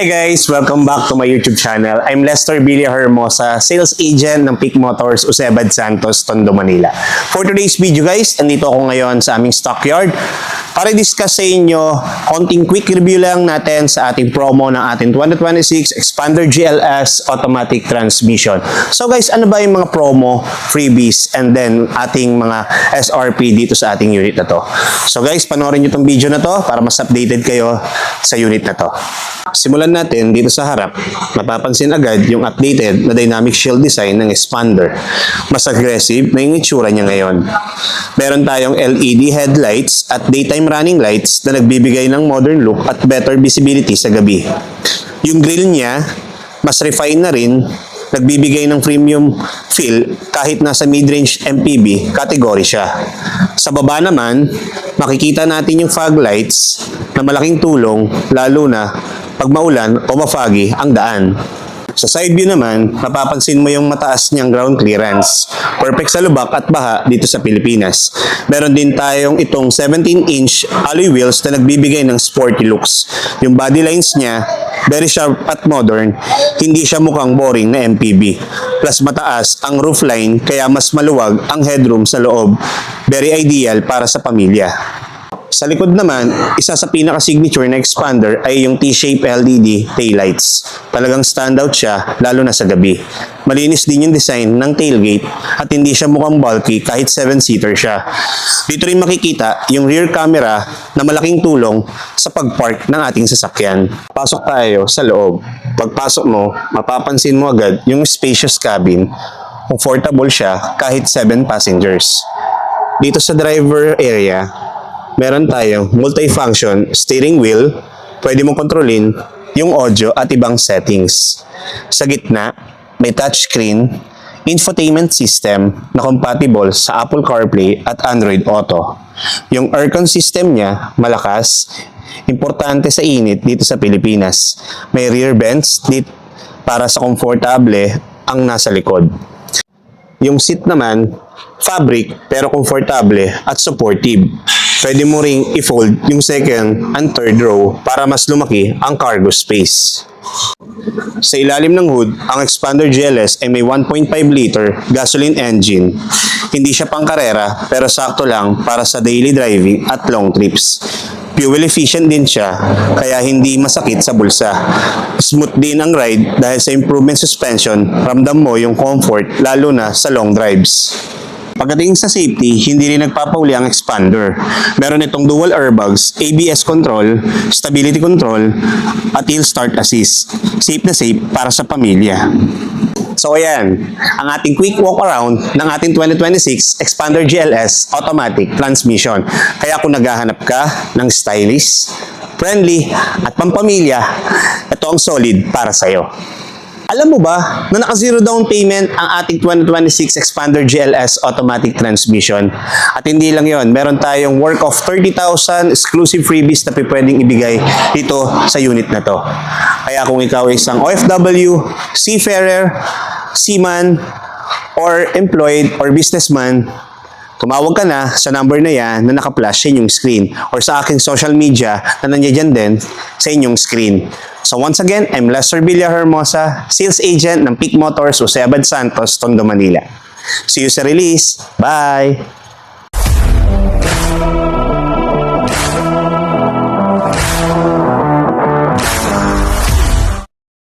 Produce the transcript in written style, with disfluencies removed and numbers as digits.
Hi guys! Welcome back to my YouTube channel. I'm Lester Villahermosa, sales agent ng Peak Motors, Usebad Santos, Tondo, Manila. For today's video guys, andito ako ngayon sa aming stockyard para discuss sa inyo konting quick review lang natin sa ating promo ng ating 2026 Xpander GLS Automatic Transmission. So guys, ano ba yung mga promo, freebies, and then ating mga SRP dito sa ating unit na to? So guys, panoorin nyo itong video na to para mas updated kayo sa unit na to. Simulan natin dito sa harap. Mapapansin agad yung updated na dynamic shield design ng Xpander. Mas aggressive na yung itsura niya ngayon. Meron tayong LED headlights at daytime running lights na nagbibigay ng modern look at better visibility sa gabi. Yung grille niya, mas refined na rin, nagbibigay ng premium feel kahit nasa mid-range MPV category siya. Sa baba naman, makikita natin yung fog lights na malaking tulong lalo na pag maulan o mafoggy ang daan. Sa side view naman, mapapansin mo yung mataas niyang ground clearance. Perfect sa lubak at baha dito sa Pilipinas. Meron din tayong itong 17-inch alloy wheels na nagbibigay ng sporty looks. Yung body lines niya, very sharp at modern, hindi siya mukhang boring na MPV. Plus mataas ang roofline kaya mas maluwag ang headroom sa loob. Very ideal para sa pamilya. Sa likod naman, isa sa pinaka-signature na Xpander ay yung T-shape LED taillights. Talagang standout siya, lalo na sa gabi. Malinis din yung design ng tailgate at hindi siya mukhang bulky kahit 7-seater siya. Dito rin makikita yung rear camera na malaking tulong sa pag-park ng ating sasakyan. Pasok tayo sa loob. Pagpasok mo, mapapansin mo agad yung spacious cabin. Comfortable siya kahit 7 passengers. Dito sa driver area, meron tayong multi-function steering wheel, pwede mong kontrolin yung audio at ibang settings. Sa gitna, may touchscreen, infotainment system na compatible sa Apple CarPlay at Android Auto. Yung aircon system niya, malakas, importante sa init dito sa Pilipinas. May rear vents dito para sa komportable ang nasa likod. Yung seat naman, fabric pero komportable at supportive. Pwede mo ring i-fold yung second and third row para mas lumaki ang cargo space. Sa ilalim ng hood, ang Xpander GLS ay may 1.5 liter gasoline engine. Hindi siya pangkarera pero sakto lang para sa daily driving at long trips. Fuel efficient din siya kaya hindi masakit sa bulsa. Smooth din ang ride dahil sa improvement suspension, ramdam mo yung comfort lalo na sa long drives. Pagdating sa safety, hindi rin nagpapauli ang Xpander. Meron itong dual airbags, ABS control, stability control, at hill start assist. Safe na safe para sa pamilya. So ayan, ang ating quick walk around ng ating 2026 Xpander GLS Automatic Transmission. Kaya kung naghahanap ka ng stylish, friendly, at pampamilya, ito ang solid para sa'yo. Alam mo ba na naka-zero down payment ang ating 2026 Xpander GLS Automatic Transmission? At hindi lang yon, meron tayong worth of 30,000 exclusive freebies na pwedeng ibigay dito sa unit na to. Kaya kung ikaw ay isang OFW, seafarer, seaman, or employed or businessman, tumawag ka na sa number na yan na naka-flash sa inyong screen or sa aking social media na nandiyan din sa inyong screen. So once again, I'm Lester Villahermosa, sales agent ng Peak Motors, Usebad Santos, Tondo, Manila. See you sa release. Bye!